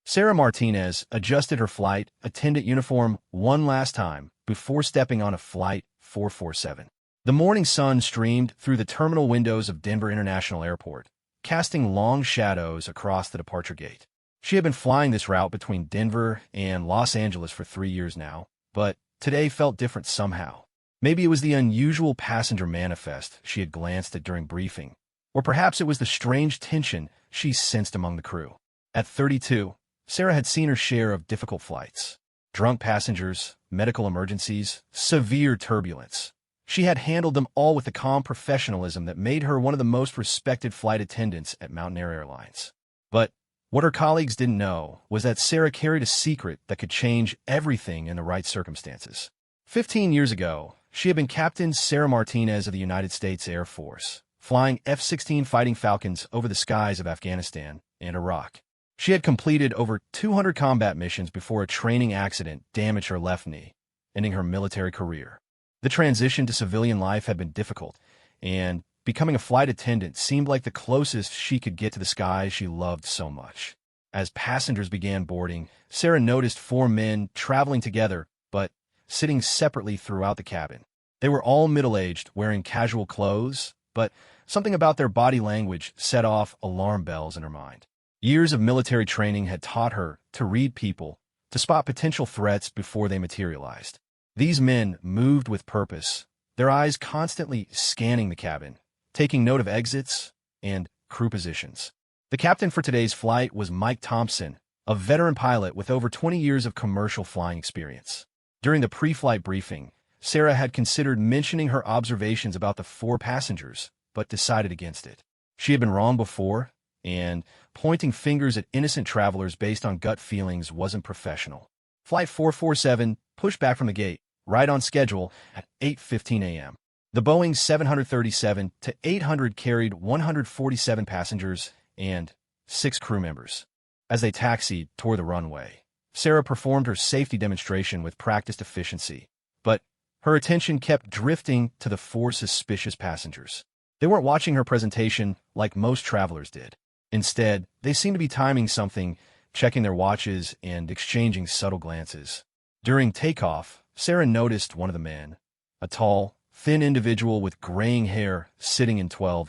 Sarah Martinez adjusted her flight attendant uniform one last time before stepping on a Flight 447. The morning sun streamed through the terminal windows of Denver International Airport, casting long shadows across the departure gate. She had been flying this route between Denver and Los Angeles for 3 years now, but today felt different somehow. Maybe it was the unusual passenger manifest she had glanced at during briefing, or perhaps it was the strange tension she sensed among the crew. At 32, Sarah had seen her share of difficult flights. Drunk passengers, medical emergencies, severe turbulence. She had handled them all with the calm professionalism that made her one of the most respected flight attendants at Mountaineer Airlines. But what her colleagues didn't know was that Sarah carried a secret that could change everything in the right circumstances. 15 years ago, she had been Captain Sarah Martinez of the United States Air Force, flying F-16 Fighting Falcons over the skies of Afghanistan and Iraq. She had completed over 200 combat missions before a training accident damaged her left knee, ending her military career. The transition to civilian life had been difficult, and becoming a flight attendant seemed like the closest she could get to the skies she loved so much. As passengers began boarding, Sarah noticed 4 men traveling together, but sitting separately throughout the cabin. They were all middle-aged, wearing casual clothes, but something about their body language set off alarm bells in her mind. Years of military training had taught her to read people, to spot potential threats before they materialized. These men moved with purpose, their eyes constantly scanning the cabin, taking note of exits and crew positions. The captain for today's flight was Mike Thompson, a veteran pilot with over 20 years of commercial flying experience. During the pre-flight briefing, Sarah had considered mentioning her observations about the 4 passengers, but decided against it. She had been wrong before, and pointing fingers at innocent travelers based on gut feelings wasn't professional. Flight 447 pushed back from the gate, right on schedule, at 8:15 a.m. The Boeing 737-800 carried 147 passengers and 6 crew members. As they taxied toward the runway, Sarah performed her safety demonstration with practiced efficiency, but her attention kept drifting to the 4 suspicious passengers. They weren't watching her presentation like most travelers did. Instead, they seemed to be timing something, checking their watches and exchanging subtle glances. During takeoff, Sarah noticed one of the men, a tall, thin individual with graying hair sitting in 12,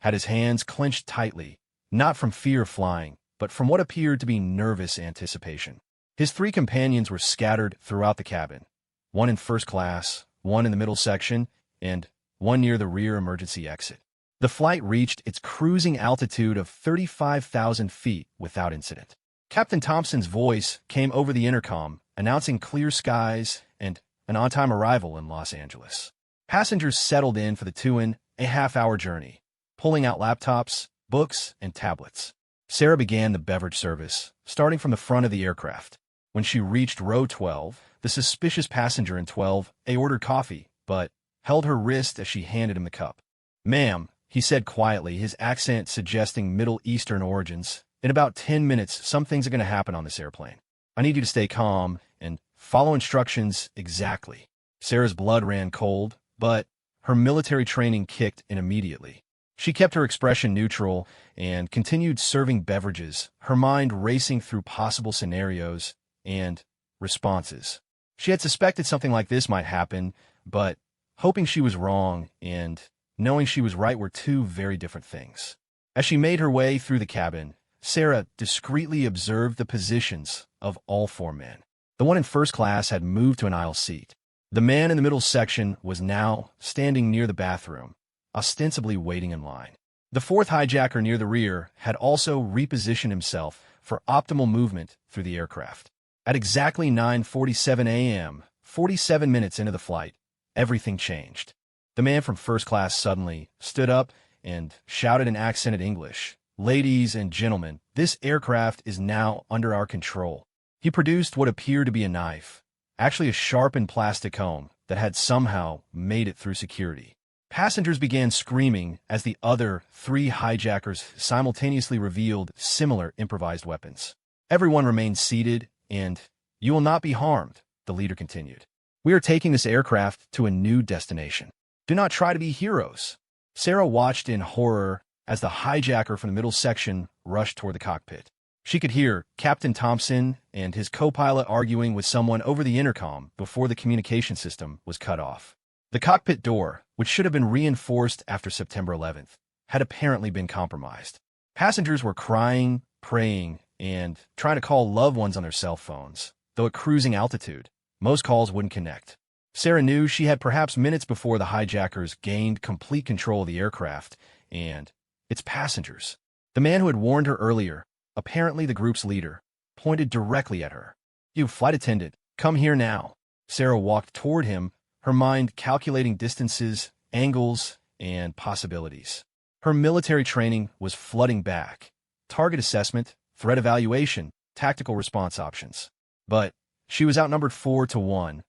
had his hands clenched tightly, not from fear of flying, but from what appeared to be nervous anticipation. His 3 companions were scattered throughout the cabin, one in first class, one in the middle section, and one near the rear emergency exit. The flight reached its cruising altitude of 35,000 feet without incident. Captain Thompson's voice came over the intercom, announcing clear skies and an on-time arrival in Los Angeles. Passengers settled in for the 2.5-hour journey, pulling out laptops, books, and tablets. Sarah began the beverage service, starting from the front of the aircraft. When she reached row 12, the suspicious passenger in 12A ordered coffee, but held her wrist as she handed him the cup. "Ma'am," he said quietly, his accent suggesting Middle Eastern origins, "in about 10 minutes, some things are going to happen on this airplane. I need you to stay calm and follow instructions exactly." Sarah's blood ran cold, but her military training kicked in immediately. She kept her expression neutral and continued serving beverages, her mind racing through possible scenarios and responses. She had suspected something like this might happen, but hoping she was wrong and knowing she was right were 2 very different things. As she made her way through the cabin, Sarah discreetly observed the positions of all 4 men. The one in first class had moved to an aisle seat. The man in the middle section was now standing near the bathroom, ostensibly waiting in line. The 4th hijacker near the rear had also repositioned himself for optimal movement through the aircraft. At exactly 9:47 a.m., 47 minutes into the flight, everything changed. The man from first class suddenly stood up and shouted in accented English, "Ladies and gentlemen, this aircraft is now under our control." He produced what appeared to be a knife, actually a sharpened plastic comb that had somehow made it through security. Passengers began screaming as the other 3 hijackers simultaneously revealed similar improvised weapons. Everyone remained seated, and "You will not be harmed," the leader continued. "We are taking this aircraft to a new destination. Do not try to be heroes." Sarah watched in horror as the hijacker from the middle section rushed toward the cockpit. She could hear Captain Thompson and his co-pilot arguing with someone over the intercom before the communication system was cut off. The cockpit door, which should have been reinforced after September 11th, had apparently been compromised. Passengers were crying, praying, and trying to call loved ones on their cell phones, though at cruising altitude, most calls wouldn't connect. Sarah knew she had perhaps minutes before the hijackers gained complete control of the aircraft and its passengers. The man who had warned her earlier, apparently the group's leader, pointed directly at her. "You, flight attendant, come here now." Sarah walked toward him, her mind calculating distances, angles, and possibilities. Her military training was flooding back. Target assessment, threat evaluation, tactical response options. But she was outnumbered 4-1,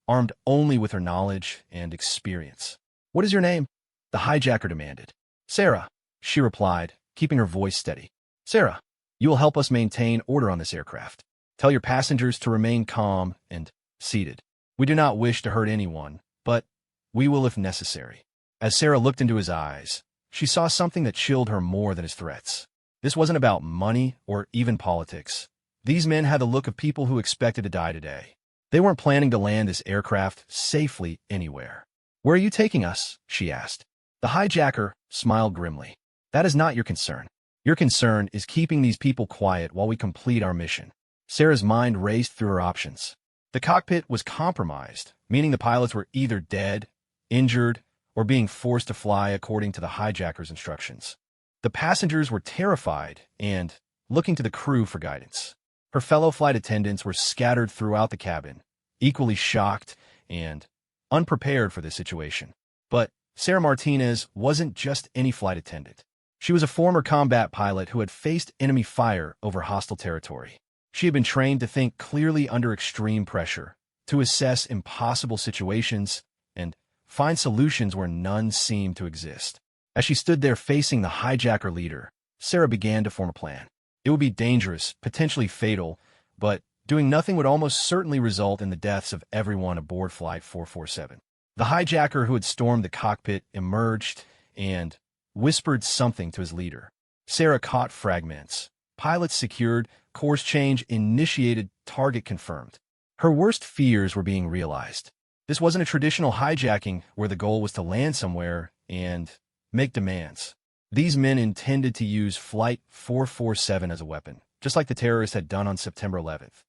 armed only with her knowledge and experience. "What is your name?" the hijacker demanded. "Sarah," she replied, keeping her voice steady. "Sarah, you will help us maintain order on this aircraft. Tell your passengers to remain calm and seated. We do not wish to hurt anyone, but we will if necessary." As Sarah looked into his eyes, she saw something that chilled her more than his threats. This wasn't about money or even politics. These men had the look of people who expected to die today. They weren't planning to land this aircraft safely anywhere. "Where are you taking us?" she asked. The hijacker smiled grimly. "That is not your concern. Your concern is keeping these people quiet while we complete our mission." Sarah's mind raced through her options. The cockpit was compromised, meaning the pilots were either dead, injured, or being forced to fly according to the hijackers' instructions. The passengers were terrified and looking to the crew for guidance. Her fellow flight attendants were scattered throughout the cabin, equally shocked and unprepared for this situation. But Sarah Martinez wasn't just any flight attendant. She was a former combat pilot who had faced enemy fire over hostile territory. She had been trained to think clearly under extreme pressure, to assess impossible situations, and find solutions where none seemed to exist. As she stood there facing the hijacker leader, Sarah began to form a plan. It would be dangerous, potentially fatal, but doing nothing would almost certainly result in the deaths of everyone aboard Flight 447. The hijacker who had stormed the cockpit emerged and whispered something to his leader. Sarah caught fragments. Pilots secured, course change initiated, target confirmed. Her worst fears were being realized. This wasn't a traditional hijacking where the goal was to land somewhere and make demands. These men intended to use Flight 447 as a weapon, just like the terrorists had done on September 11th.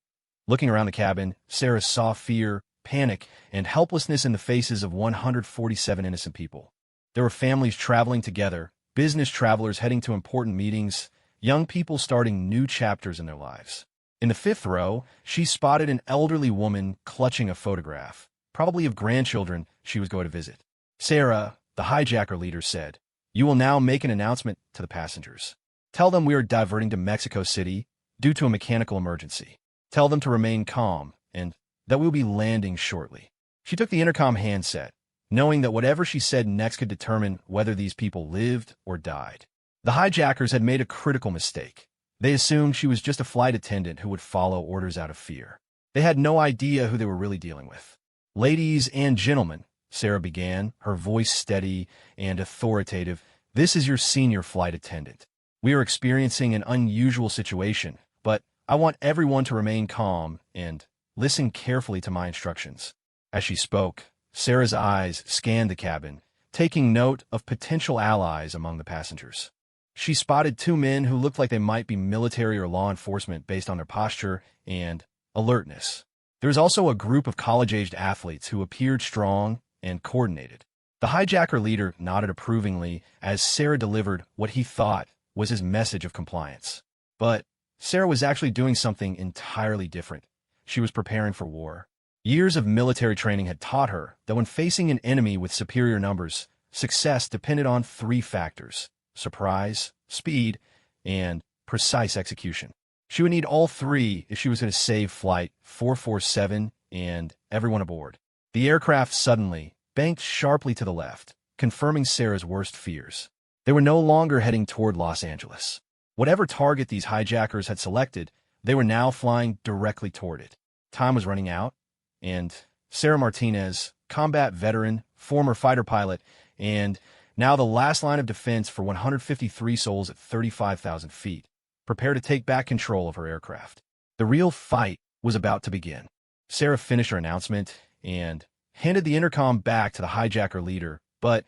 Looking around the cabin, Sarah saw fear, panic, and helplessness in the faces of 147 innocent people. There were families traveling together, business travelers heading to important meetings, young people starting new chapters in their lives. In the fifth row, she spotted an elderly woman clutching a photograph, probably of grandchildren she was going to visit. "Sarah," the hijacker leader said, "you will now make an announcement to the passengers. Tell them we are diverting to Mexico City due to a mechanical emergency. Tell them to remain calm and that we will be landing shortly." She took the intercom handset, knowing that whatever she said next could determine whether these people lived or died. The hijackers had made a critical mistake. They assumed she was just a flight attendant who would follow orders out of fear. They had no idea who they were really dealing with. "Ladies and gentlemen," Sarah began, her voice steady and authoritative, "this is your senior flight attendant. We are experiencing an unusual situation, but I want everyone to remain calm and listen carefully to my instructions." As she spoke, Sarah's eyes scanned the cabin, taking note of potential allies among the passengers. She spotted two men who looked like they might be military or law enforcement based on their posture and alertness. There was also a group of college-aged athletes who appeared strong and coordinated. The hijacker leader nodded approvingly as Sarah delivered what he thought was his message of compliance. But Sarah was actually doing something entirely different. She was preparing for war. Years of military training had taught her that when facing an enemy with superior numbers, success depended on three factors: surprise, speed, and precise execution. She would need all three if she was going to save Flight 447 and everyone aboard. The aircraft suddenly banked sharply to the left, confirming Sarah's worst fears. They were no longer heading toward Los Angeles. Whatever target these hijackers had selected, they were now flying directly toward it. Time was running out, and Sarah Martinez, combat veteran, former fighter pilot, and now the last line of defense for 153 souls at 35,000 feet, prepare to take back control of her aircraft. The real fight was about to begin. Sarah finished her announcement and handed the intercom back to the hijacker leader, but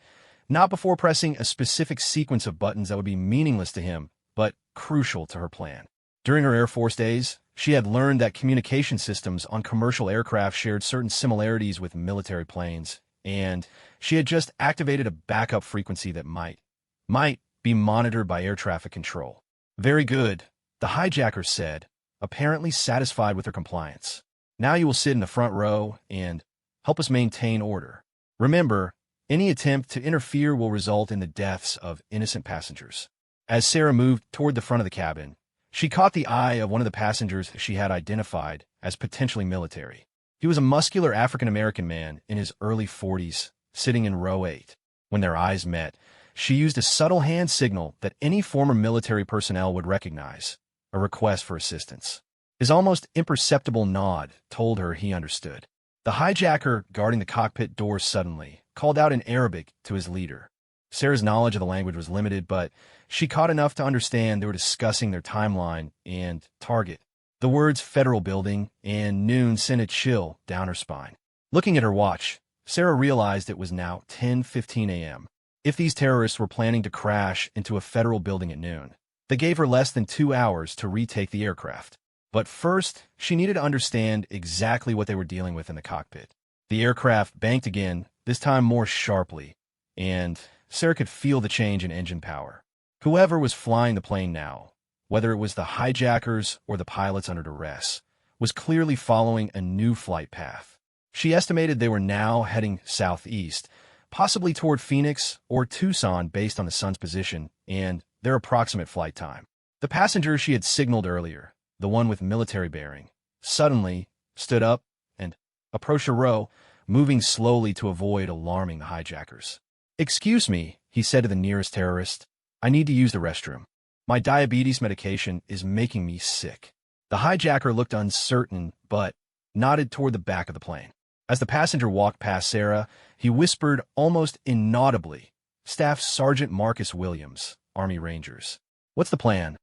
not before pressing a specific sequence of buttons that would be meaningless to him, but crucial to her plan. During her Air Force days, she had learned that communication systems on commercial aircraft shared certain similarities with military planes, and she had just activated a backup frequency that might be monitored by air traffic control. Very good, the hijacker said, apparently satisfied with her compliance. Now you will sit in the front row and help us maintain order. Remember, any attempt to interfere will result in the deaths of innocent passengers. As Sarah moved toward the front of the cabin, she caught the eye of one of the passengers she had identified as potentially military. He was a muscular African-American man in his early 40s, sitting in row 8. When their eyes met, she used a subtle hand signal that any former military personnel would recognize, a request for assistance. His almost imperceptible nod told her he understood. The hijacker guarding the cockpit doors suddenly called out in Arabic to his leader. Sarah's knowledge of the language was limited, but she caught enough to understand they were discussing their timeline and target. The words federal building and noon sent a chill down her spine. Looking at her watch, Sarah realized it was now 10:15 a.m. If these terrorists were planning to crash into a federal building at noon, they gave her less than 2 hours to retake the aircraft. But first, she needed to understand exactly what they were dealing with in the cockpit. The aircraft banked again, this time more sharply, and Sarah could feel the change in engine power. Whoever was flying the plane now, whether it was the hijackers or the pilots under duress, was clearly following a new flight path. She estimated they were now heading southeast, possibly toward Phoenix or Tucson based on the sun's position and their approximate flight time. The passenger she had signaled earlier, the one with military bearing, suddenly stood up and approached a row, moving slowly to avoid alarming the hijackers. "Excuse me," he said to the nearest terrorist. "I need to use the restroom. My diabetes medication is making me sick." The hijacker looked uncertain, but nodded toward the back of the plane. As the passenger walked past Sarah, he whispered almost inaudibly, "Staff Sergeant Marcus Williams, Army Rangers. What's the plan?"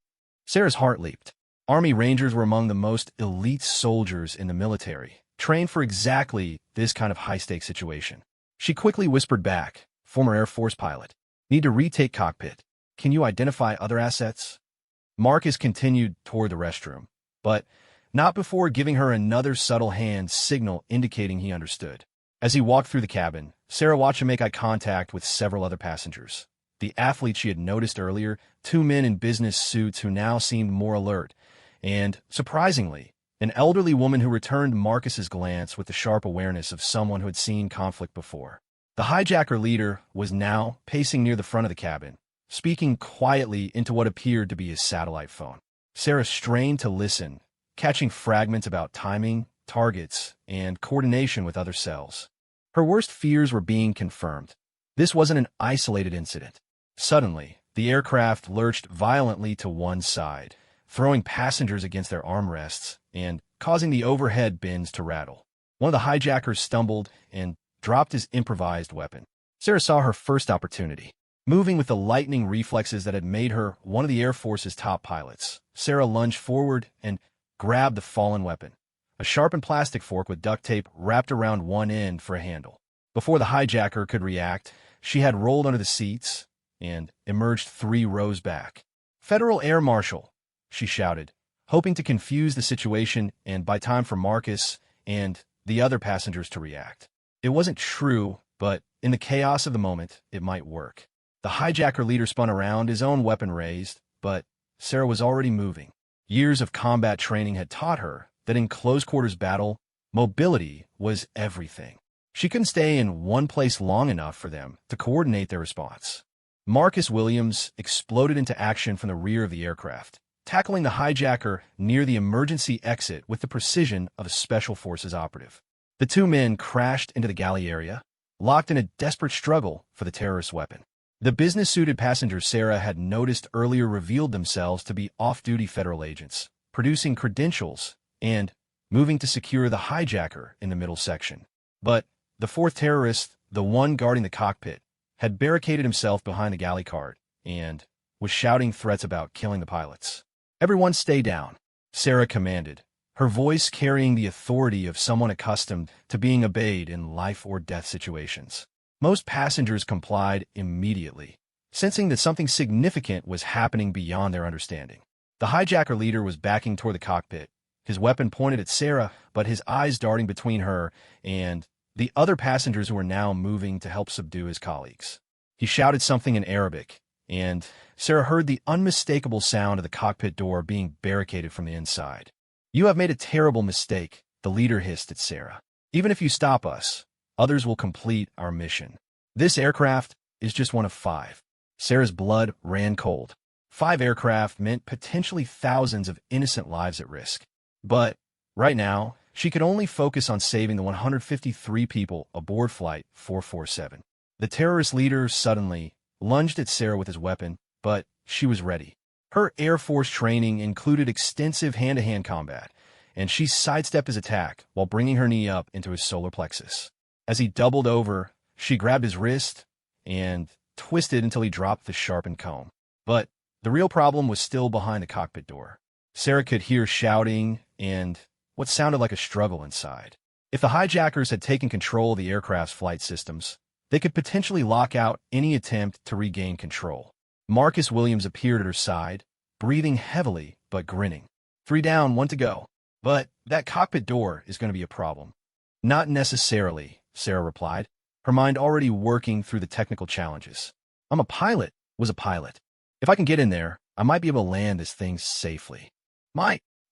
Sarah's heart leaped. Army Rangers were among the most elite soldiers in the military, trained for exactly this kind of high-stakes situation. She quickly whispered back, "Former Air Force pilot. Need to retake cockpit. Can you identify other assets?" Marcus continued toward the restroom, but not before giving her another subtle hand signal indicating he understood. As he walked through the cabin, Sarah watched him make eye contact with several other passengers. The athletes she had noticed earlier, 2 men in business suits who now seemed more alert, and, surprisingly, an elderly woman who returned Marcus's glance with the sharp awareness of someone who had seen conflict before. The hijacker leader was now pacing near the front of the cabin, speaking quietly into what appeared to be his satellite phone. Sarah strained to listen, catching fragments about timing, targets, and coordination with other cells. Her worst fears were being confirmed. This wasn't an isolated incident. Suddenly, the aircraft lurched violently to one side, throwing passengers against their armrests and causing the overhead bins to rattle. One of the hijackers stumbled and dropped his improvised weapon. Sarah saw her first opportunity. Moving with the lightning reflexes that had made her one of the Air Force's top pilots, Sarah lunged forward and grabbed the fallen weapon, a sharpened plastic fork with duct tape wrapped around one end for a handle. Before the hijacker could react, she had rolled under the seats and emerged 3 rows back. "Federal Air Marshal," she shouted, hoping to confuse the situation and buy time for Marcus and the other passengers to react. It wasn't true, but in the chaos of the moment, it might work. The hijacker leader spun around, his own weapon raised, but Sarah was already moving. Years of combat training had taught her that in close-quarters battle, mobility was everything. She couldn't stay in one place long enough for them to coordinate their response. Marcus Williams exploded into action from the rear of the aircraft, tackling the hijacker near the emergency exit with the precision of a Special Forces operative. The 2 men crashed into the galley area, locked in a desperate struggle for the terrorist's weapon. The business-suited passengers Sarah had noticed earlier revealed themselves to be off-duty federal agents, producing credentials and moving to secure the hijacker in the middle section. But the 4th terrorist, the one guarding the cockpit, had barricaded himself behind the galley cart and was shouting threats about killing the pilots. "Everyone stay down," Sarah commanded, her voice carrying the authority of someone accustomed to being obeyed in life-or-death situations. Most passengers complied immediately, sensing that something significant was happening beyond their understanding. The hijacker leader was backing toward the cockpit, his weapon pointed at Sarah, but his eyes darting between her and the other passengers who were now moving to help subdue his colleagues. He shouted something in Arabic, and Sarah heard the unmistakable sound of the cockpit door being barricaded from the inside. "You have made a terrible mistake," the leader hissed at Sarah. "Even if you stop us, others will complete our mission. This aircraft is just one of 5. Sarah's blood ran cold. 5 aircraft meant potentially thousands of innocent lives at risk. But right now, she could only focus on saving the 153 people aboard Flight 447. The terrorist leader suddenly lunged at Sarah with his weapon, but she was ready. Her Air Force training included extensive hand-to-hand combat, and she sidestepped his attack while bringing her knee up into his solar plexus. As he doubled over, she grabbed his wrist and twisted until he dropped the sharpened comb. But the real problem was still behind the cockpit door. Sarah could hear shouting and what sounded like a struggle inside. If the hijackers had taken control of the aircraft's flight systems, they could potentially lock out any attempt to regain control. Marcus Williams appeared at her side, breathing heavily but grinning. 3 down, 1 to go. "But that cockpit door is going to be a problem." "Not necessarily," Sarah replied, her mind already working through the technical challenges. "I'm a pilot, was a pilot. If I can get in there, I might be able to land this thing safely.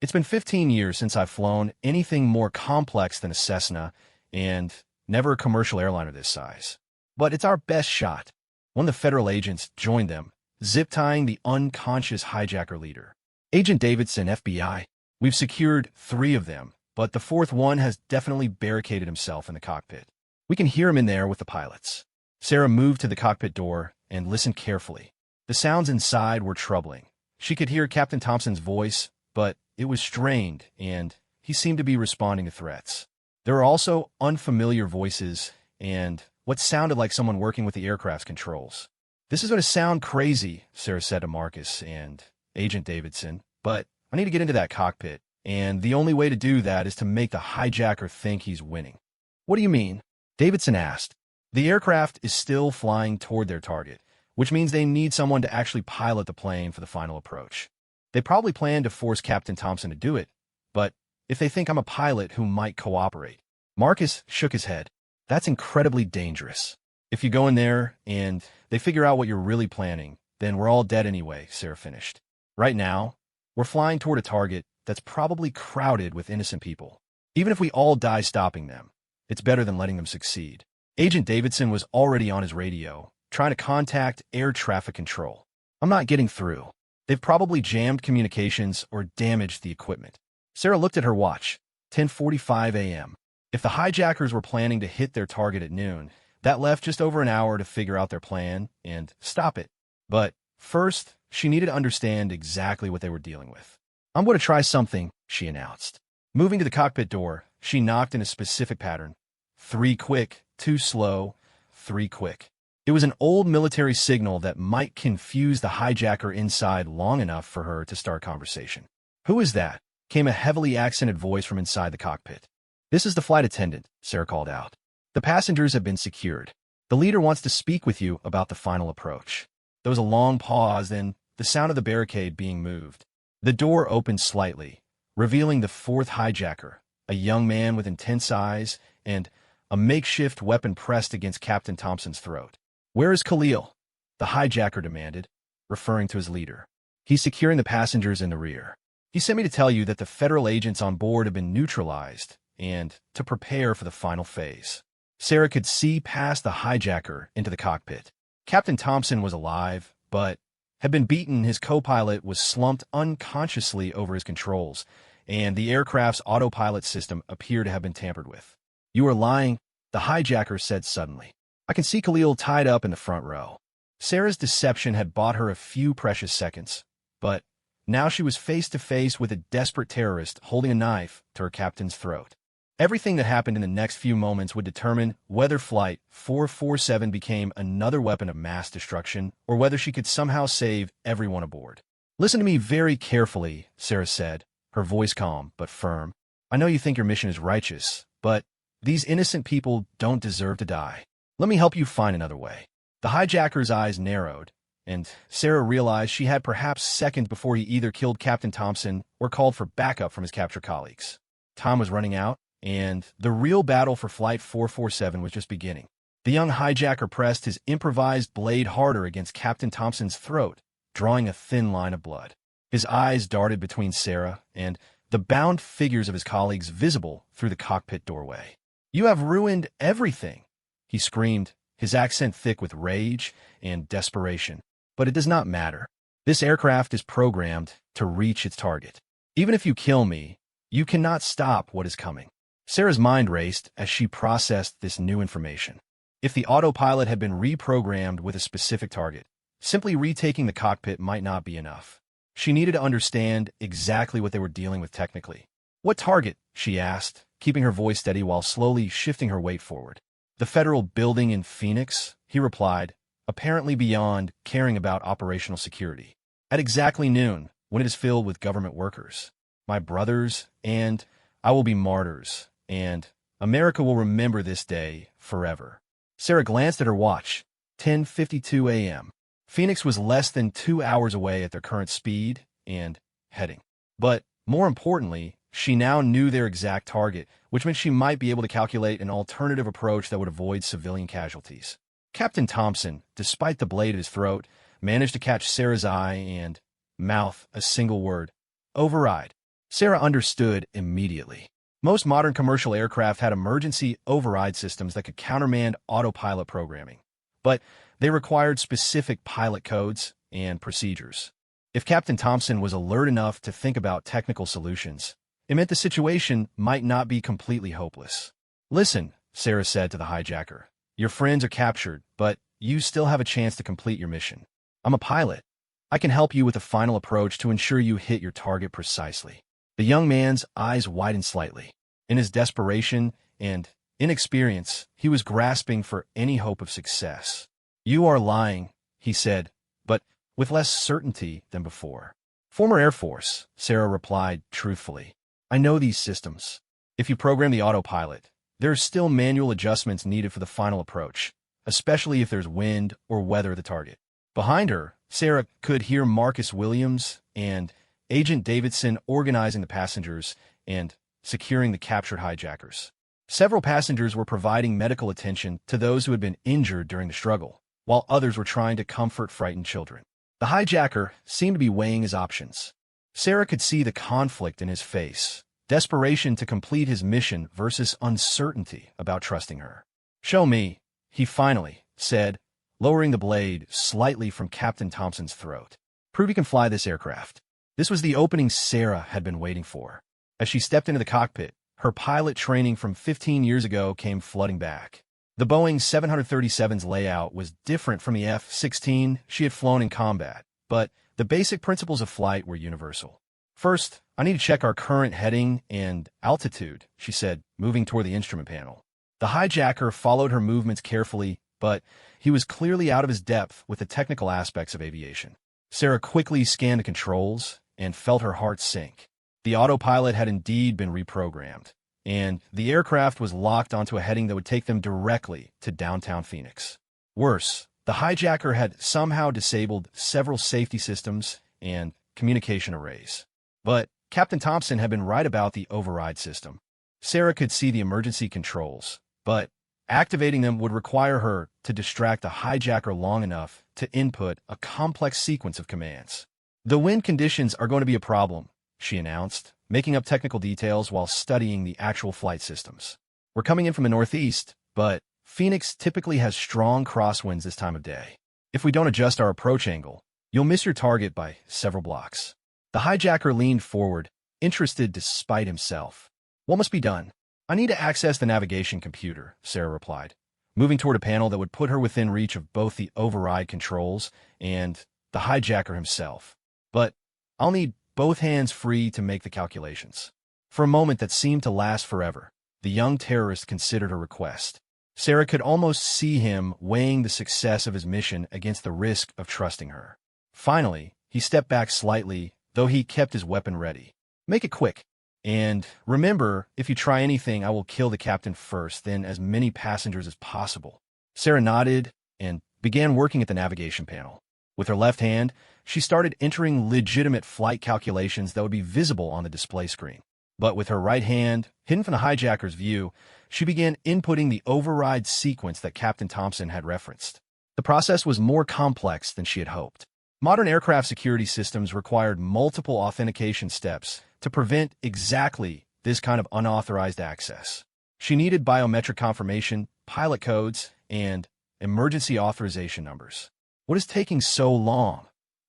It's been 15 years since I've flown anything more complex than a Cessna, and never a commercial airliner this size. But it's our best shot." One of the federal agents joined them, zip-tying the unconscious hijacker leader. "Agent Davidson, FBI. We've secured 3 of them, but the 4th one has definitely barricaded himself in the cockpit. We can hear him in there with the pilots." Sarah moved to the cockpit door and listened carefully. The sounds inside were troubling. She could hear Captain Thompson's voice, but it was strained, and he seemed to be responding to threats. There were also unfamiliar voices and what sounded like someone working with the aircraft's controls. "This is going to sound crazy," Sarah said to Marcus and Agent Davidson, "but I need to get into that cockpit, and the only way to do that is to make the hijacker think he's winning." "What do you mean?" Davidson asked. "The aircraft is still flying toward their target, which means they need someone to actually pilot the plane for the final approach. They probably plan to force Captain Thompson to do it, but if they think I'm a pilot who might cooperate." Marcus shook his head. "That's incredibly dangerous. If you go in there and they figure out what you're really planning, then we're all dead anyway," Sarah finished. "Right now, we're flying toward a target that's probably crowded with innocent people. Even if we all die stopping them, it's better than letting them succeed." Agent Davidson was already on his radio, trying to contact air traffic control. "I'm not getting through. They've probably jammed communications or damaged the equipment." Sarah looked at her watch, 10:45 a.m. If the hijackers were planning to hit their target at noon, that left just over an hour to figure out their plan and stop it. But first, she needed to understand exactly what they were dealing with. "I'm going to try something," she announced. Moving to the cockpit door, she knocked in a specific pattern. 3 quick, 2 slow, 3 quick. It was an old military signal that might confuse the hijacker inside long enough for her to start conversation. "Who is that?" came a heavily accented voice from inside the cockpit. "This is the flight attendant," Sarah called out. "The passengers have been secured. The leader wants to speak with you about the final approach." There was a long pause, then the sound of the barricade being moved. The door opened slightly, revealing the 4th hijacker, a young man with intense eyes and a makeshift weapon pressed against Captain Thompson's throat. "Where is Khalil?" the hijacker demanded, referring to his leader. "He's securing the passengers in the rear. He sent me to tell you that the federal agents on board have been neutralized and to prepare for the final phase." Sarah could see past the hijacker into the cockpit. Captain Thompson was alive, but had been beaten. His co-pilot was slumped unconsciously over his controls, and the aircraft's autopilot system appeared to have been tampered with. "You are lying," the hijacker said suddenly. "I can see Khalil tied up in the front row." Sarah's deception had bought her a few precious seconds, but now she was face to face with a desperate terrorist holding a knife to her captain's throat. Everything that happened in the next few moments would determine whether Flight 447 became another weapon of mass destruction or whether she could somehow save everyone aboard. Listen to me very carefully, Sarah said, her voice calm but firm. I know you think your mission is righteous, but these innocent people don't deserve to die. Let me help you find another way. The hijacker's eyes narrowed, and Sarah realized she had perhaps seconds before he either killed Captain Thompson or called for backup from his captured colleagues. Time was running out, and the real battle for Flight 447 was just beginning. The young hijacker pressed his improvised blade harder against Captain Thompson's throat, drawing a thin line of blood. His eyes darted between Sarah and the bound figures of his colleagues visible through the cockpit doorway. "You have ruined everything," he screamed, his accent thick with rage and desperation. "But it does not matter. This aircraft is programmed to reach its target. Even if you kill me, you cannot stop what is coming." Sarah's mind raced as she processed this new information. If the autopilot had been reprogrammed with a specific target, simply retaking the cockpit might not be enough. She needed to understand exactly what they were dealing with technically. "What target?" she asked, keeping her voice steady while slowly shifting her weight forward. "The federal building in Phoenix," he replied, apparently beyond caring about operational security. "At exactly noon, when it is filled with government workers. My brothers and I will be martyrs, and America will remember this day forever." Sarah glanced at her watch. 10:52 a.m. Phoenix was less than 2 hours away at their current speed and heading. But more importantly, she now knew their exact target, which meant she might be able to calculate an alternative approach that would avoid civilian casualties. Captain Thompson, despite the blade at his throat, managed to catch Sarah's eye and mouth a single word: override. Sarah understood immediately. Most modern commercial aircraft had emergency override systems that could countermand autopilot programming, but they required specific pilot codes and procedures. If Captain Thompson was alert enough to think about technical solutions, it meant the situation might not be completely hopeless. "Listen," Sarah said to the hijacker, "your friends are captured, but you still have a chance to complete your mission. I'm a pilot. I can help you with a final approach to ensure you hit your target precisely." The young man's eyes widened slightly. In his desperation and inexperience, he was grasping for any hope of success. "You are lying," he said, but with less certainty than before. "Former Air Force," Sarah replied truthfully. "I know these systems. If you program the autopilot, there are still manual adjustments needed for the final approach, especially if there's wind or weather at the target." Behind her, Sarah could hear Marcus Williams and Agent Davidson organizing the passengers and securing the captured hijackers. Several passengers were providing medical attention to those who had been injured during the struggle, while others were trying to comfort frightened children. The hijacker seemed to be weighing his options. Sarah could see the conflict in his face, desperation to complete his mission versus uncertainty about trusting her. "Show me," he finally said, lowering the blade slightly from Captain Thompson's throat. "Prove you can fly this aircraft." This was the opening Sarah had been waiting for. As she stepped into the cockpit, her pilot training from 15 years ago came flooding back. The Boeing 737's layout was different from the F-16 she had flown in combat, but the basic principles of flight were universal. "First, I need to check our current heading and altitude," she said, moving toward the instrument panel. The hijacker followed her movements carefully, but he was clearly out of his depth with the technical aspects of aviation. Sarah quickly scanned the controls and felt her heart sink. The autopilot had indeed been reprogrammed, and the aircraft was locked onto a heading that would take them directly to downtown Phoenix. Worse, the hijacker had somehow disabled several safety systems and communication arrays. But Captain Thompson had been right about the override system. Sarah could see the emergency controls, but activating them would require her to distract the hijacker long enough to input a complex sequence of commands. "The wind conditions are going to be a problem," she announced, making up technical details while studying the actual flight systems. "We're coming in from the northeast, but Phoenix typically has strong crosswinds this time of day. If we don't adjust our approach angle, you'll miss your target by several blocks." The hijacker leaned forward, interested despite himself. "What must be done?" "I need to access the navigation computer," Sarah replied, moving toward a panel that would put her within reach of both the override controls and the hijacker himself. "But I'll need both hands free to make the calculations." For a moment that seemed to last forever, the young terrorist considered her request. Sarah could almost see him weighing the success of his mission against the risk of trusting her. Finally, He stepped back slightly, though he kept his weapon ready. "Make it quick. And remember, if you try anything, I will kill the captain first, then as many passengers as possible." Sarah nodded and began working at the navigation panel. With her left hand, she started entering legitimate flight calculations that would be visible on the display screen. But with her right hand, hidden from the hijacker's view, she began inputting the override sequence that Captain Thompson had referenced. The process was more complex than she had hoped. Modern aircraft security systems required multiple authentication steps to prevent exactly this kind of unauthorized access. She needed biometric confirmation, pilot codes, and emergency authorization numbers. "What is taking so long?"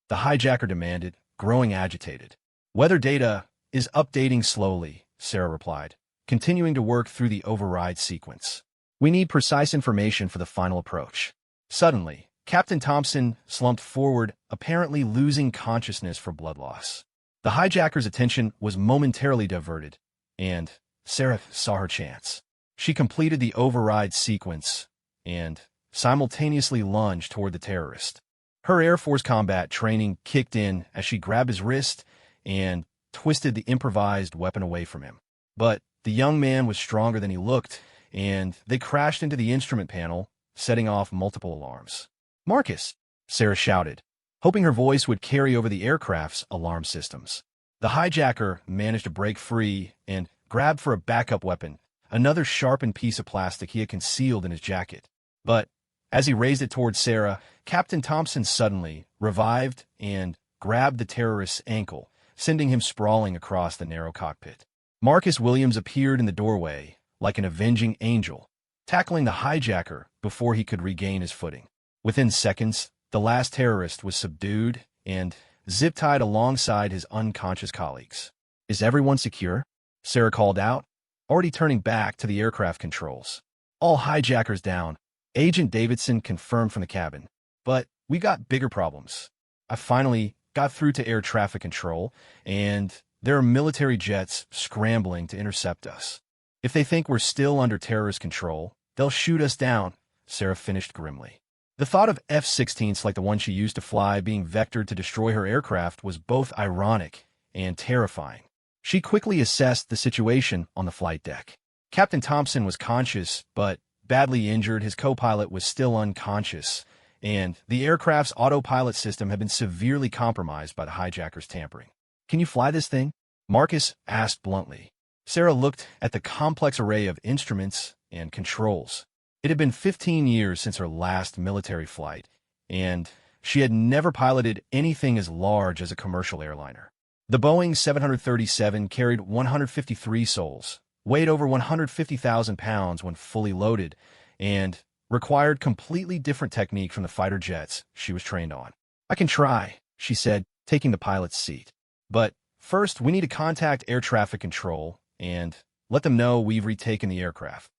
the hijacker demanded, growing agitated. "Weather data is updating slowly," Sarah replied, continuing to work through the override sequence. "We need precise information for the final approach." Suddenly, Captain Thompson slumped forward, apparently losing consciousness for blood loss. The hijacker's attention was momentarily diverted, and Sarah saw her chance. She completed the override sequence and simultaneously lunged toward the terrorist. Her Air Force combat training kicked in as she grabbed his wrist and twisted the improvised weapon away from him. But the young man was stronger than he looked, and they crashed into the instrument panel, setting off multiple alarms. "Marcus!" Sarah shouted, hoping her voice would carry over the aircraft's alarm systems. The hijacker managed to break free and grabbed for a backup weapon, another sharpened piece of plastic he had concealed in his jacket. But as he raised it toward Sarah, Captain Thompson suddenly revived and grabbed the terrorist's ankle, sending him sprawling across the narrow cockpit. Marcus Williams appeared in the doorway like an avenging angel, tackling the hijacker before he could regain his footing. Within seconds, the last terrorist was subdued and zip-tied alongside his unconscious colleagues. "Is everyone secure?" Sarah called out, already turning back to the aircraft controls. "All hijackers down," Agent Davidson confirmed from the cabin. "But we got bigger problems. I finally got through to air traffic control, and there are military jets scrambling to intercept us. If they think we're still under terrorist control, they'll shoot us down," Sarah finished grimly. The thought of F-16s like the one she used to fly being vectored to destroy her aircraft was both ironic and terrifying. She quickly assessed the situation on the flight deck. Captain Thompson was conscious, but badly injured. His co-pilot was still unconscious, and the aircraft's autopilot system had been severely compromised by the hijacker's tampering. "Can you fly this thing?" Marcus asked bluntly. Sarah looked at the complex array of instruments and controls. It had been 15 years since her last military flight, and she had never piloted anything as large as a commercial airliner. The Boeing 737 carried 153 souls, weighed over 150,000 pounds when fully loaded, and required completely different technique from the fighter jets she was trained on. "I can try," she said, taking the pilot's seat. "But first, we need to contact air traffic control and let them know we've retaken the aircraft."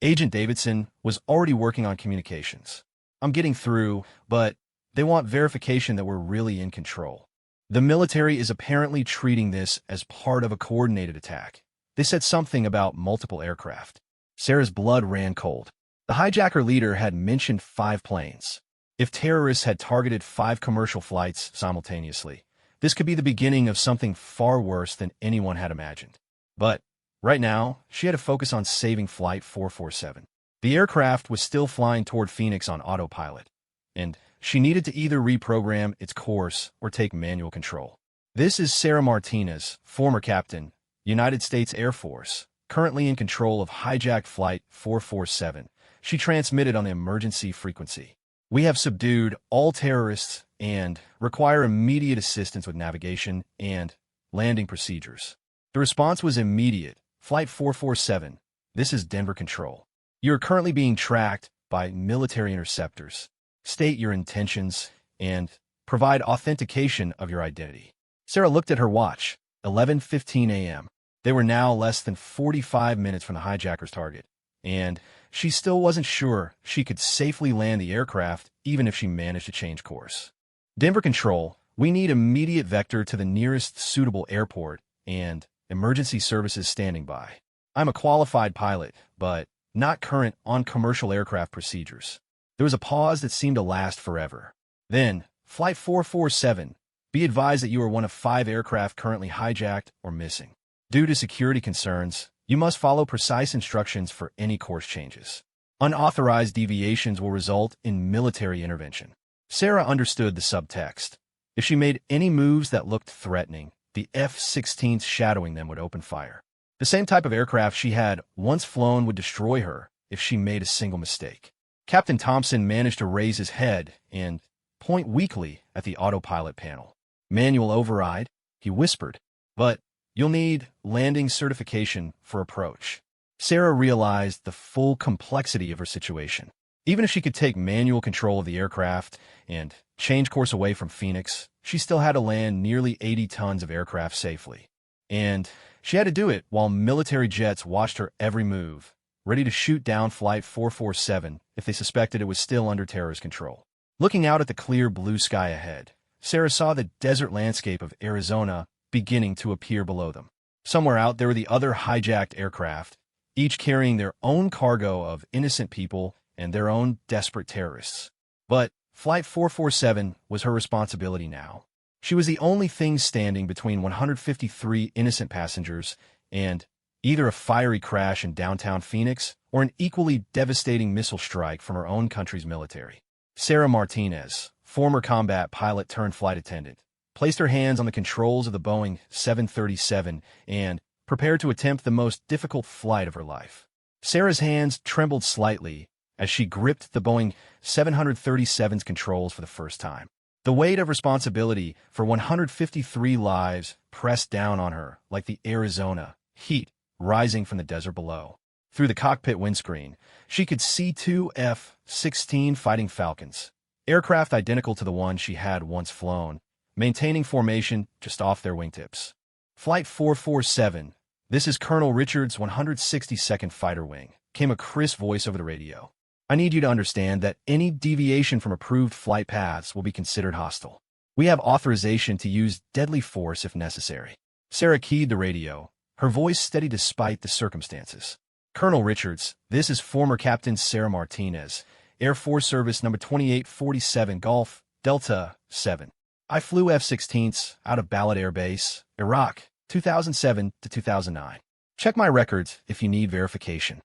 Agent Davidson was already working on communications. "I'm getting through, but they want verification that we're really in control. The military is apparently treating this as part of a coordinated attack. They said something about multiple aircraft." Sarah's blood ran cold. The hijacker leader had mentioned 5 planes. If terrorists had targeted 5 commercial flights simultaneously, this could be the beginning of something far worse than anyone had imagined. But right now, she had to focus on saving Flight 447. The aircraft was still flying toward Phoenix on autopilot, and she needed to either reprogram its course or take manual control. "This is Sarah Martinez, former captain, United States Air Force, currently in control of hijacked Flight 447. She transmitted on the emergency frequency. "We have subdued all terrorists and require immediate assistance with navigation and landing procedures." The response was immediate. "Flight 447, this is Denver Control. You are currently being tracked by military interceptors. State your intentions and provide authentication of your identity." Sarah looked at her watch, 11:15 a.m. They were now less than 45 minutes from the hijacker's target, and she still wasn't sure she could safely land the aircraft even if she managed to change course. "Denver Control, we need immediate vector to the nearest suitable airport and emergency services standing by. I'm a qualified pilot, but not current on commercial aircraft procedures." There was a pause that seemed to last forever. Then, "Flight 447, Be advised that you are one of 5 aircraft currently hijacked or missing. Due to security concerns, you must follow precise instructions for any course changes. Unauthorized deviations will result in military intervention. Sarah understood the subtext. If she made any moves that looked threatening, the F-16s shadowing them would open fire. The same type of aircraft she had once flown would destroy her if she made a single mistake. Captain Thompson managed to raise his head and point weakly at the autopilot panel. Manual override, he whispered, but you'll need landing certification for approach. Sarah realized the full complexity of her situation. Even if she could take manual control of the aircraft and change course away from Phoenix, she still had to land nearly 80 tons of aircraft safely. And she had to do it while military jets watched her every move, ready to shoot down Flight 447 if they suspected it was still under terrorist control. Looking out at the clear blue sky ahead, Sarah saw the desert landscape of Arizona beginning to appear below them. Somewhere out there were the other hijacked aircraft, each carrying their own cargo of innocent people and their own desperate terrorists. But Flight 447 was her responsibility now. She was the only thing standing between 153 innocent passengers and either a fiery crash in downtown Phoenix or an equally devastating missile strike from her own country's military. Sarah Martinez, former combat pilot turned flight attendant, placed her hands on the controls of the Boeing 737 and prepared to attempt the most difficult flight of her life. Sarah's hands trembled slightly as she gripped the Boeing 737's controls for the first time. The weight of responsibility for 153 lives pressed down on her like the Arizona heat rising from the desert below. Through the cockpit windscreen, she could see 2 F-16 Fighting Falcons, aircraft identical to the one she had once flown, maintaining formation just off their wingtips. Flight 447, this is Colonel Richard's 162nd Fighter Wing, came a crisp voice over the radio. I need you to understand that any deviation from approved flight paths will be considered hostile. We have authorization to use deadly force if necessary. Sarah keyed the radio, her voice steady despite the circumstances. Colonel Richards, this is former Captain Sarah Martinez, Air Force Service number 2847 Golf, Delta 7. I flew F-16s out of Balad Air Base, Iraq, 2007 to 2009. Check my records if you need verification.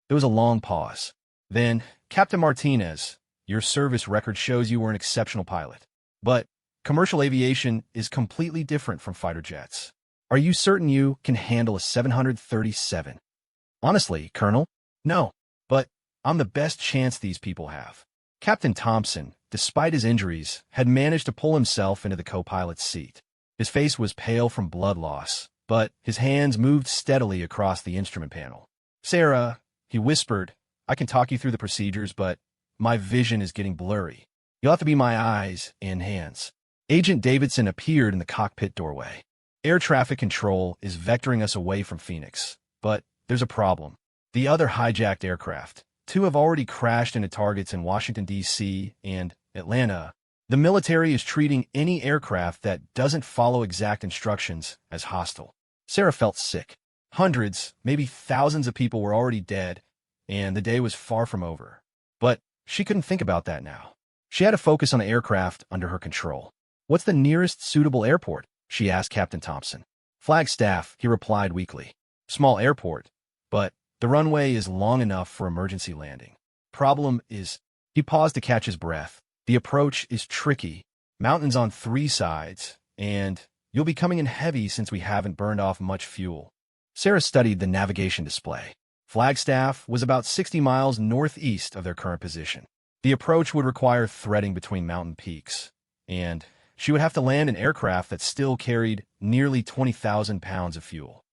There was a long pause. Then, Captain Martinez, your service record shows you were an exceptional pilot. But commercial aviation is completely different from fighter jets. Are you certain you can handle a 737? Honestly, Colonel, no. But I'm the best chance these people have. Captain Thompson, despite his injuries, had managed to pull himself into the co-pilot's seat. His face was pale from blood loss, but his hands moved steadily across the instrument panel. Sarah, he whispered, I can talk you through the procedures, but my vision is getting blurry. You'll have to be my eyes and hands. Agent Davidson appeared in the cockpit doorway. Air traffic control is vectoring us away from Phoenix, but there's a problem. The other hijacked aircraft, 2 have already crashed into targets in Washington, D.C. and Atlanta. The military is treating any aircraft that doesn't follow exact instructions as hostile. Sarah felt sick. Hundreds, maybe thousands of people were already dead, and the day was far from over. But she couldn't think about that now. She had to focus on the aircraft under her control. What's the nearest suitable airport? She asked Captain Thompson. Flagstaff, he replied weakly. Small airport, but the runway is long enough for emergency landing. Problem is, he paused to catch his breath. The approach is tricky. Mountains on 3 sides, and you'll be coming in heavy since we haven't burned off much fuel. Sarah studied the navigation display. Flagstaff was about 60 miles northeast of their current position. The approach would require threading between mountain peaks, and she would have to land an aircraft that still carried nearly 20,000 pounds of fuel.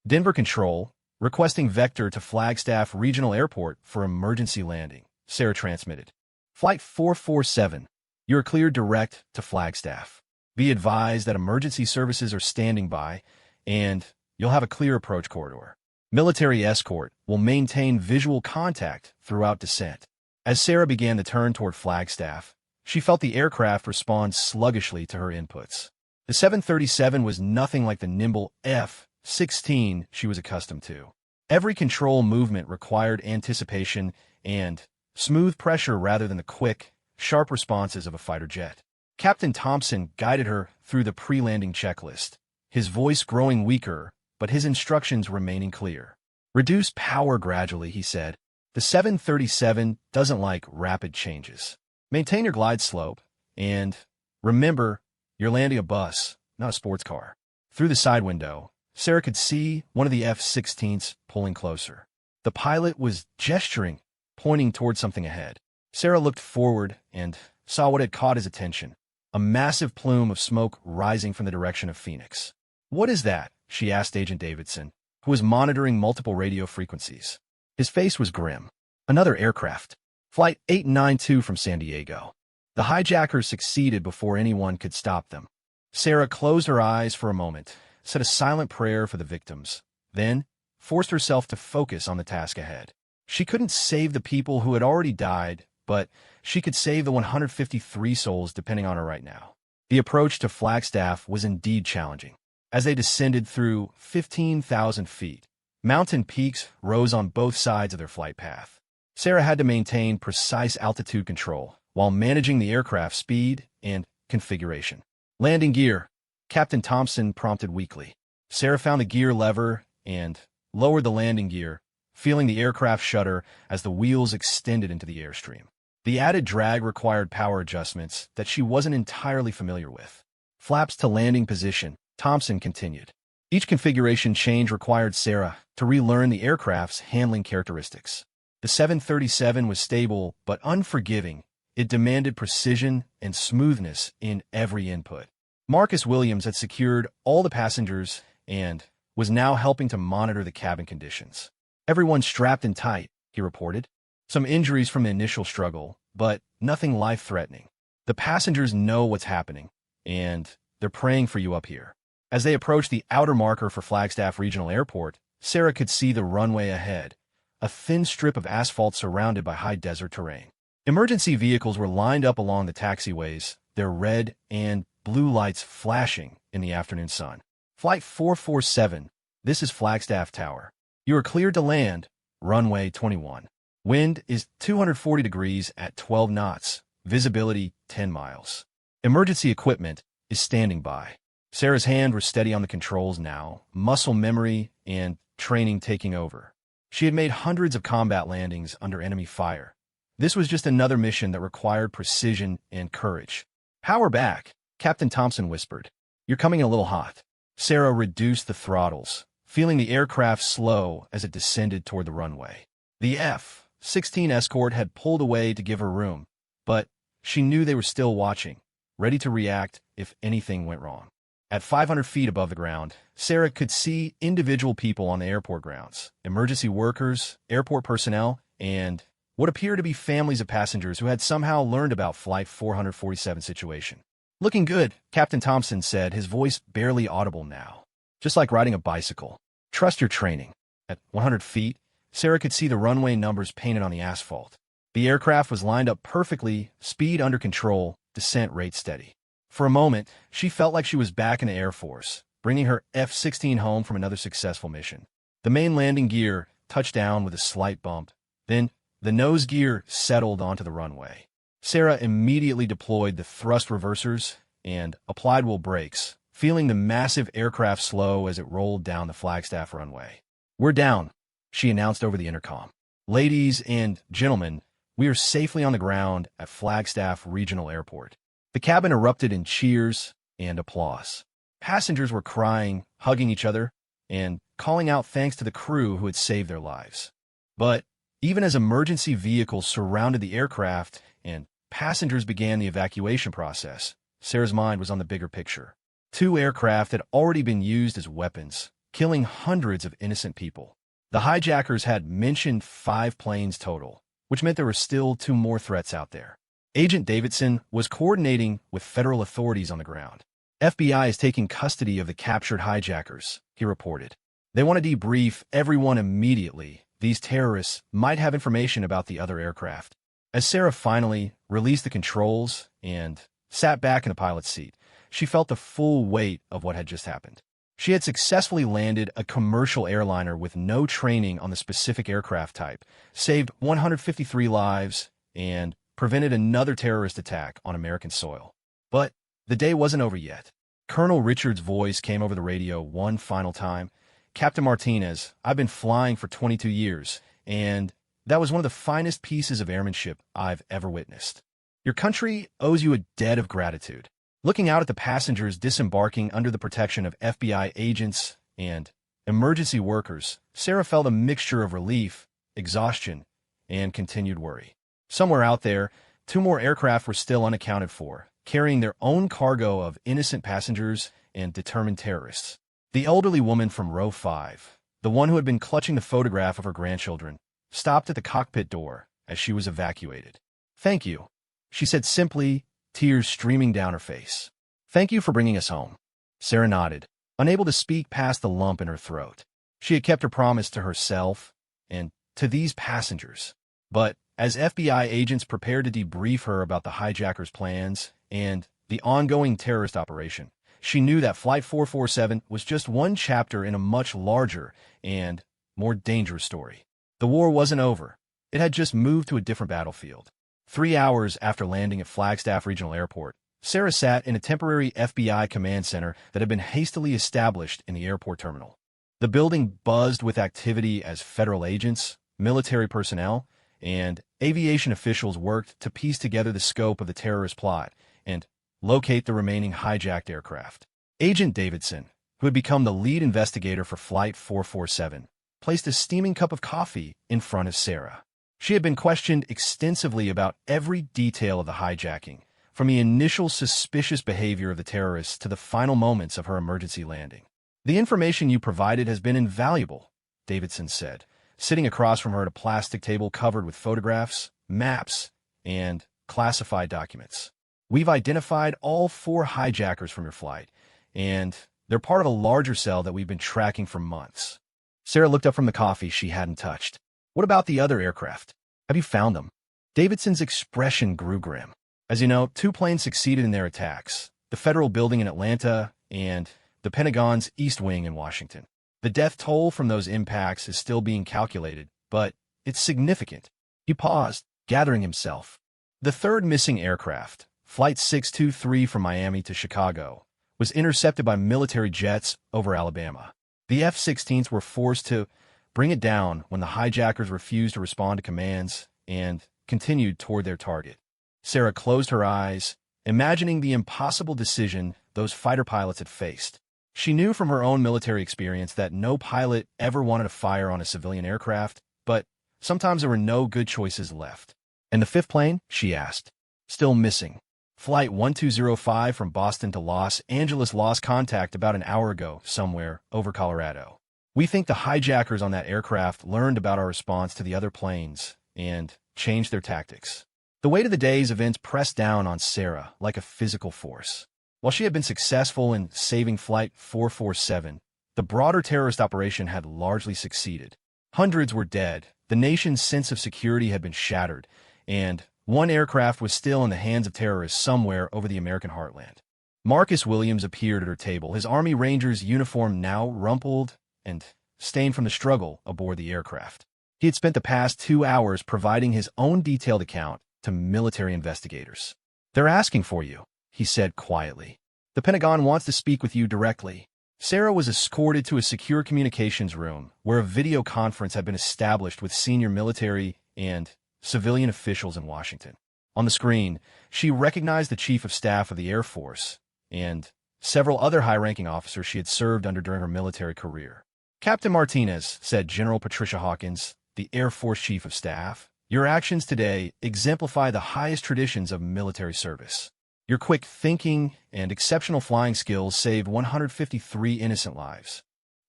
Denver Control, requesting vector to Flagstaff Regional Airport for emergency landing, Sarah transmitted. Flight 447, you're cleared direct to Flagstaff. Be advised that emergency services are standing by, and you'll have a clear approach corridor. Military escort will maintain visual contact throughout descent. As Sarah began to turn toward Flagstaff, she felt the aircraft respond sluggishly to her inputs. The 737 was nothing like the nimble F-16 she was accustomed to. Every control movement required anticipation and smooth pressure rather than the quick, sharp responses of a fighter jet. Captain Thompson guided her through the pre-landing checklist, his voice growing weaker, but his instructions remaining clear. Reduce power gradually, he said. The 737 doesn't like rapid changes. Maintain your glide slope, and remember, you're landing a bus, not a sports car. Through the side window, Sarah could see one of the F-16s pulling closer. The pilot was gesturing, pointing toward something ahead. Sarah looked forward and saw what had caught his attention, a massive plume of smoke rising from the direction of Phoenix. "What is that?" she asked Agent Davidson, who was monitoring multiple radio frequencies. His face was grim. "Another aircraft. Flight 892 from San Diego." The hijackers succeeded before anyone could stop them. Sarah closed her eyes for a moment, said a silent prayer for the victims, then forced herself to focus on the task ahead. She couldn't save the people who had already died, but she could save the 153 souls depending on her right now. The approach to Flagstaff was indeed challenging. As they descended through 15,000 feet, mountain peaks rose on both sides of their flight path. Sarah had to maintain precise altitude control while managing the aircraft's speed and configuration. "Landing gear," Captain Thompson prompted weakly. Sarah found the gear lever and lowered the landing gear, feeling the aircraft shudder as the wheels extended into the airstream. The added drag required power adjustments that she wasn't entirely familiar with. "Flaps to landing position," Thompson continued. Each configuration change required Sarah to relearn the aircraft's handling characteristics. The 737 was stable but unforgiving. It demanded precision and smoothness in every input. Marcus Williams had secured all the passengers and was now helping to monitor the cabin conditions. "Everyone's strapped in tight," he reported. "Some injuries from the initial struggle, but nothing life-threatening. The passengers know what's happening, and they're praying for you up here." As they approached the outer marker for Flagstaff Regional Airport, Sarah could see the runway ahead, a thin strip of asphalt surrounded by high desert terrain. Emergency vehicles were lined up along the taxiways, their red and blue lights flashing in the afternoon sun. "Flight 447, this is Flagstaff Tower. You are cleared to land, runway 21. Wind is 240 degrees at 12 knots, visibility 10 miles. Emergency equipment is standing by." Sarah's hand was steady on the controls now, muscle memory and training taking over. She had made hundreds of combat landings under enemy fire. This was just another mission that required precision and courage. "Power back," Captain Thompson whispered. "You're coming a little hot." Sarah reduced the throttles, feeling the aircraft slow as it descended toward the runway. The F-16 escort had pulled away to give her room, but she knew they were still watching, ready to react if anything went wrong. At 500 feet above the ground, Sarah could see individual people on the airport grounds, emergency workers, airport personnel, and what appeared to be families of passengers who had somehow learned about Flight 447 situation. "Looking good," Captain Thompson said, his voice barely audible now. "Just like riding a bicycle. Trust your training." At 100 feet, Sarah could see the runway numbers painted on the asphalt. The aircraft was lined up perfectly, speed under control, descent rate steady. For a moment, she felt like she was back in the Air Force, bringing her F-16 home from another successful mission. The main landing gear touched down with a slight bump. Then, the nose gear settled onto the runway. Sarah immediately deployed the thrust reversers and applied wheel brakes, feeling the massive aircraft slow as it rolled down the Flagstaff runway. "We're down," she announced over the intercom. "Ladies and gentlemen, we are safely on the ground at Flagstaff Regional Airport." The cabin erupted in cheers and applause. Passengers were crying, hugging each other, and calling out thanks to the crew who had saved their lives. But even as emergency vehicles surrounded the aircraft and passengers began the evacuation process, Sarah's mind was on the bigger picture. 2 aircraft had already been used as weapons, killing hundreds of innocent people. The hijackers had mentioned 5 planes total, which meant there were still 2 more threats out there. Agent Davidson was coordinating with federal authorities on the ground. "FBI is taking custody of the captured hijackers," he reported. "They want to debrief everyone immediately. These terrorists might have information about the other aircraft." As Sarah finally released the controls and sat back in the pilot's seat, she felt the full weight of what had just happened. She had successfully landed a commercial airliner with no training on the specific aircraft type, saved 153 lives, and prevented another terrorist attack on American soil. But the day wasn't over yet. Colonel Richard's voice came over the radio one final time. "Captain Martinez, I've been flying for 22 years, and that was one of the finest pieces of airmanship I've ever witnessed. Your country owes you a debt of gratitude." Looking out at the passengers disembarking under the protection of FBI agents and emergency workers, Sarah felt a mixture of relief, exhaustion, and continued worry. Somewhere out there, 2 more aircraft were still unaccounted for, carrying their own cargo of innocent passengers and determined terrorists. The elderly woman from row 5, the one who had been clutching the photograph of her grandchildren, stopped at the cockpit door as she was evacuated. "Thank you," she said simply, tears streaming down her face. "Thank you for bringing us home." Sarah nodded, unable to speak past the lump in her throat. She had kept her promise to herself and to these passengers. But as FBI agents prepared to debrief her about the hijackers' plans and the ongoing terrorist operation, she knew that Flight 447 was just one chapter in a much larger and more dangerous story. The war wasn't over. It had just moved to a different battlefield. 3 hours after landing at Flagstaff Regional Airport, Sarah sat in a temporary FBI command center that had been hastily established in the airport terminal. The building buzzed with activity as federal agents, military personnel, and aviation officials worked to piece together the scope of the terrorist plot and locate the remaining hijacked aircraft. Agent Davidson, who had become the lead investigator for Flight 447, placed a steaming cup of coffee in front of Sarah. She had been questioned extensively about every detail of the hijacking, from the initial suspicious behavior of the terrorists to the final moments of her emergency landing. "The information you provided has been invaluable," Davidson said, sitting across from her at a plastic table covered with photographs, maps, and classified documents. "We've identified all 4 hijackers from your flight, and they're part of a larger cell that we've been tracking for months." Sarah looked up from the coffee she hadn't touched. "What about the other aircraft? Have you found them?" Davidson's expression grew grim. "As you know, 2 planes succeeded in their attacks, the federal building in Atlanta and the Pentagon's East Wing in Washington. The death toll from those impacts is still being calculated, but it's significant." He paused, gathering himself. "The 3rd missing aircraft, Flight 623 from Miami to Chicago, was intercepted by military jets over Alabama. The F-16s were forced to bring it down when the hijackers refused to respond to commands and continued toward their target." Sarah closed her eyes, imagining the impossible decision those fighter pilots had faced. She knew from her own military experience that no pilot ever wanted to fire on a civilian aircraft, but sometimes there were no good choices left. "And the 5th plane?" she asked. "Still missing. Flight 1205 from Boston to Los Angeles lost contact about an hour ago somewhere over Colorado. We think the hijackers on that aircraft learned about our response to the other planes and changed their tactics." The weight of the day's events pressed down on Sarah like a physical force. While she had been successful in saving Flight 447, the broader terrorist operation had largely succeeded. Hundreds were dead, the nation's sense of security had been shattered, and 1 aircraft was still in the hands of terrorists somewhere over the American heartland. Marcus Williams appeared at her table, his Army Ranger's uniform now rumpled and stained from the struggle aboard the aircraft. He had spent the past 2 hours providing his own detailed account to military investigators. "They're asking for you," he said quietly. "The Pentagon wants to speak with you directly." Sarah was escorted to a secure communications room where a video conference had been established with senior military and civilian officials in Washington. On the screen, she recognized the Chief of Staff of the Air Force and several other high-ranking officers she had served under during her military career. "Captain Martinez," said General Patricia Hawkins, the Air Force Chief of Staff, "your actions today exemplify the highest traditions of military service. Your quick thinking and exceptional flying skills saved 153 innocent lives."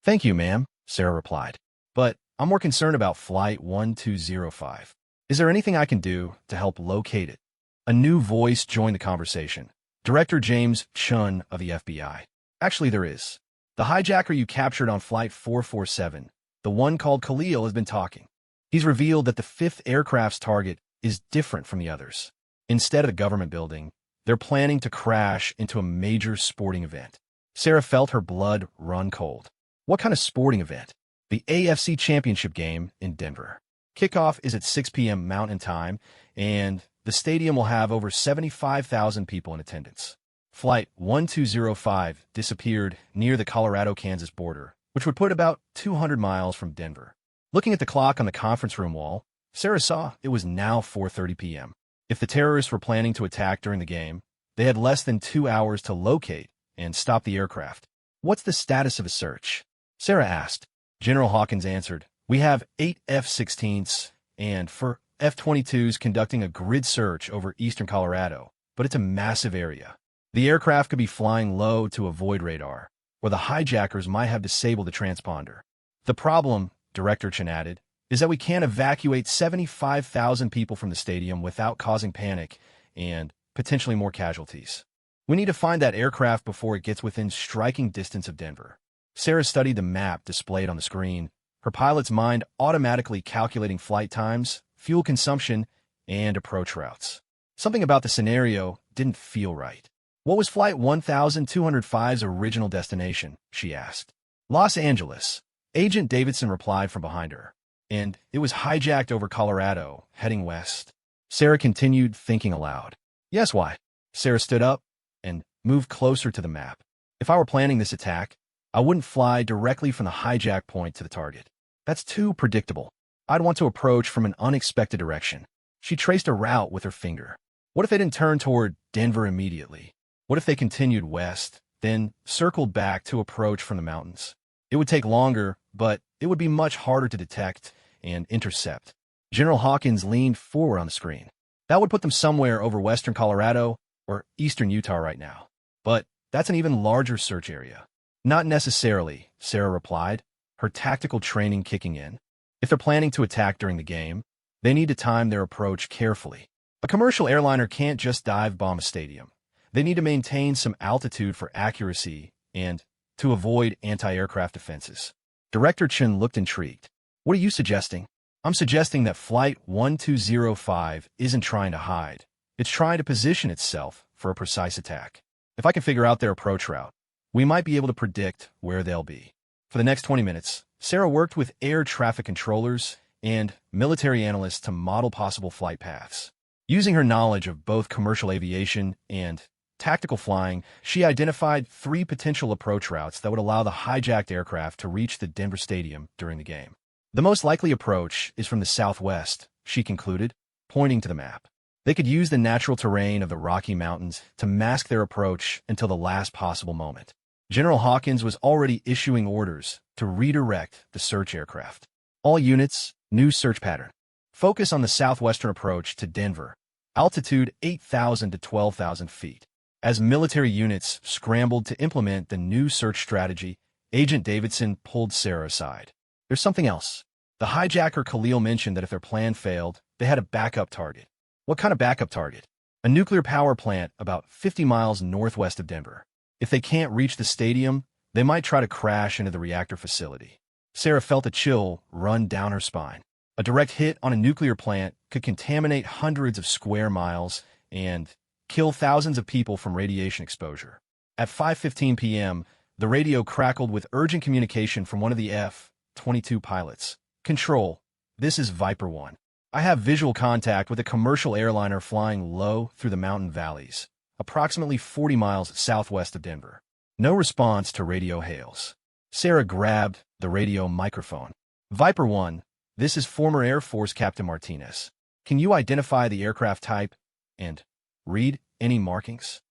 "Thank you, ma'am," Sarah replied. "But I'm more concerned about Flight 1205. Is there anything I can do to help locate it?" A new voice joined the conversation. Director James Chun of the FBI. "Actually, there is. The hijacker you captured on Flight 447, the one called Khalil, has been talking. He's revealed that the 5th aircraft's target is different from the others. Instead of the government building, they're planning to crash into a major sporting event." Sarah felt her blood run cold. "What kind of sporting event?" "The AFC Championship game in Denver. Kickoff is at 6 p.m. Mountain Time, and the stadium will have over 75,000 people in attendance." Flight 1205 disappeared near the Colorado-Kansas border, which would put about 200 miles from Denver. Looking at the clock on the conference room wall, Sarah saw it was now 4:30 p.m. If the terrorists were planning to attack during the game, they had less than 2 hours to locate and stop the aircraft. "What's the status of a search?" Sarah asked. General Hawkins answered, "We have 8 F-16s and 4 F-22s conducting a grid search over eastern Colorado, but it's a massive area. The aircraft could be flying low to avoid radar, or the hijackers might have disabled the transponder. The problem," Director Chen added, "is that we can't evacuate 75,000 people from the stadium without causing panic and potentially more casualties. We need to find that aircraft before it gets within striking distance of Denver." Sarah studied the map displayed on the screen, her pilot's mind automatically calculating flight times, fuel consumption, and approach routes. Something about the scenario didn't feel right. "What was Flight 1205's original destination?" she asked. "Los Angeles," Agent Davidson replied from behind her. "And it was hijacked over Colorado, heading west." Sarah continued thinking aloud. "Yes, why?" Sarah stood up and moved closer to the map. "If I were planning this attack, I wouldn't fly directly from the hijack point to the target. That's too predictable. I'd want to approach from an unexpected direction." She traced a route with her finger. What if they didn't turn toward Denver immediately? What if they continued west, then circled back to approach from the mountains? It would take longer, but it would be much harder to detect and intercept. General Hawkins leaned forward on the screen. "That would put them somewhere over western Colorado or eastern Utah right now. But that's an even larger search area." "Not necessarily," Sarah replied, her tactical training kicking in. "If they're planning to attack during the game, they need to time their approach carefully. A commercial airliner can't just dive bomb a stadium. They need to maintain some altitude for accuracy and to avoid anti-aircraft defenses." Director Chen looked intrigued. "What are you suggesting?" "I'm suggesting that Flight 1205 isn't trying to hide. It's trying to position itself for a precise attack. If I can figure out their approach route, we might be able to predict where they'll be." For the next 20 minutes, Sarah worked with air traffic controllers and military analysts to model possible flight paths. Using her knowledge of both commercial aviation and tactical flying, she identified 3 potential approach routes that would allow the hijacked aircraft to reach the Denver Stadium during the game. "The most likely approach is from the southwest," she concluded, pointing to the map. "They could use the natural terrain of the Rocky Mountains to mask their approach until the last possible moment." General Hawkins was already issuing orders to redirect the search aircraft. "All units, new search pattern. Focus on the southwestern approach to Denver. Altitude 8,000 to 12,000 feet." As military units scrambled to implement the new search strategy, Agent Davidson pulled Sarah aside. "There's something else. The hijacker Khalil mentioned that if their plan failed, they had a backup target." "What kind of backup target?" "A nuclear power plant about 50 miles northwest of Denver. If they can't reach the stadium, they might try to crash into the reactor facility." Sarah felt a chill run down her spine. A direct hit on a nuclear plant could contaminate hundreds of square miles and kill thousands of people from radiation exposure. At 5:15 p.m., the radio crackled with urgent communication from one of the F-22 pilots. "Control, this is Viper 1. I have visual contact with a commercial airliner flying low through the mountain valleys, approximately 40 miles southwest of Denver." No response to radio hails. Sarah grabbed the radio microphone. "Viper 1, this is former Air Force Captain Martinez. Can you identify the aircraft type and read any markings?"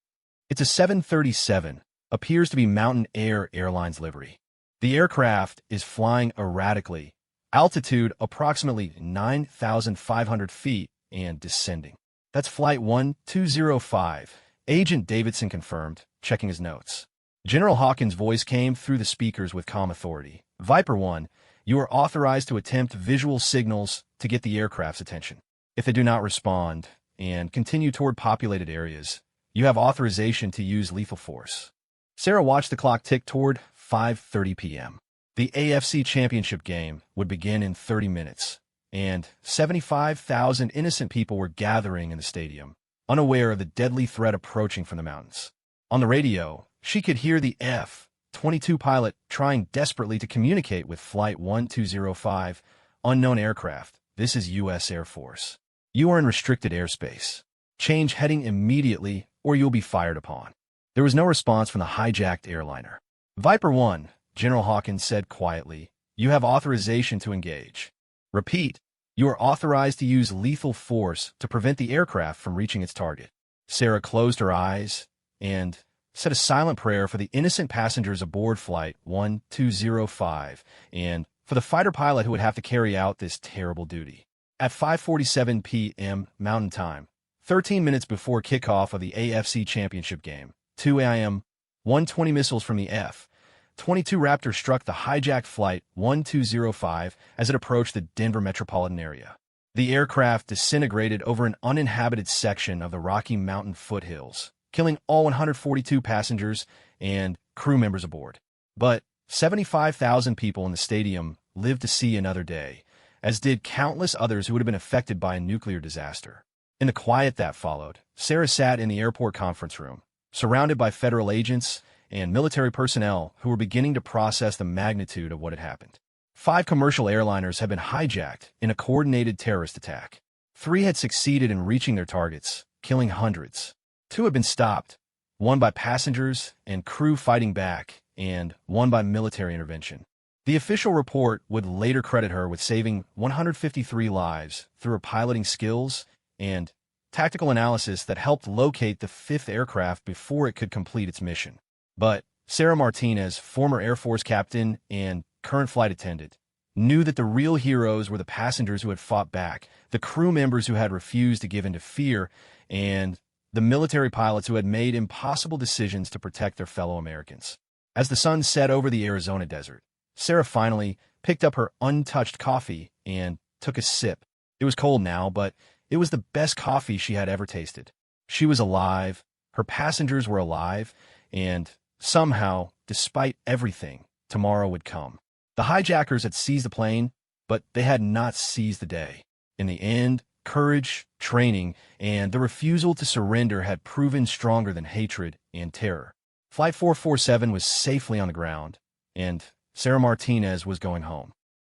"It's a 737, appears to be Mountain Air Airlines livery. The aircraft is flying erratically, altitude approximately 9,500 feet and descending." "That's Flight 1205, Agent Davidson confirmed, checking his notes. General Hawkins' voice came through the speakers with calm authority. "Viper 1, you are authorized to attempt visual signals to get the aircraft's attention. If they do not respond and continue toward populated areas, you have authorization to use lethal force." Sarah watched the clock tick toward 5:30 p.m. The AFC Championship game would begin in 30 minutes, and 75,000 innocent people were gathering in the stadium, unaware of the deadly threat approaching from the mountains. On the radio, she could hear the F-22 pilot trying desperately to communicate with Flight 1205, "Unknown aircraft, this is U.S. Air Force. You are in restricted airspace. Change heading immediately or you'll be fired upon." There was no response from the hijacked airliner. Viper 1, General Hawkins said quietly, "You have authorization to engage." "Repeat, you are authorized to use lethal force to prevent the aircraft from reaching its target." Sarah closed her eyes and said a silent prayer for the innocent passengers aboard Flight 1205 and for the fighter pilot who would have to carry out this terrible duty. At 5:47 p.m. Mountain Time, 13 minutes before kickoff of the AFC Championship game, 2 a.m., 120 missiles from the F-22 Raptor struck the hijacked Flight 1205 as it approached the Denver metropolitan area. The aircraft disintegrated over an uninhabited section of the Rocky Mountain foothills, killing all 142 passengers and crew members aboard. But 75,000 people in the stadium lived to see another day, as did countless others who would have been affected by a nuclear disaster. In the quiet that followed, Sarah sat in the airport conference room, surrounded by federal agents and military personnel who were beginning to process the magnitude of what had happened. 5 commercial airliners had been hijacked in a coordinated terrorist attack. 3 had succeeded in reaching their targets, killing hundreds. 2 had been stopped, one by passengers and crew fighting back, and one by military intervention. The official report would later credit her with saving 153 lives through her piloting skills and tactical analysis that helped locate the 5th aircraft before it could complete its mission. But Sarah Martinez, former Air Force captain and current flight attendant, knew that the real heroes were the passengers who had fought back, the crew members who had refused to give in to fear, and the military pilots who had made impossible decisions to protect their fellow Americans. As the sun set over the Arizona desert, Sarah finally picked up her untouched coffee and took a sip. It was cold now, but it was the best coffee she had ever tasted. She was alive, her passengers were alive, and somehow, despite everything, tomorrow would come. The hijackers had seized the plane, but they had not seized the day. In the end, courage, training, and the refusal to surrender had proven stronger than hatred and terror. Flight 447 was safely on the ground, and Sarah Martinez was going home.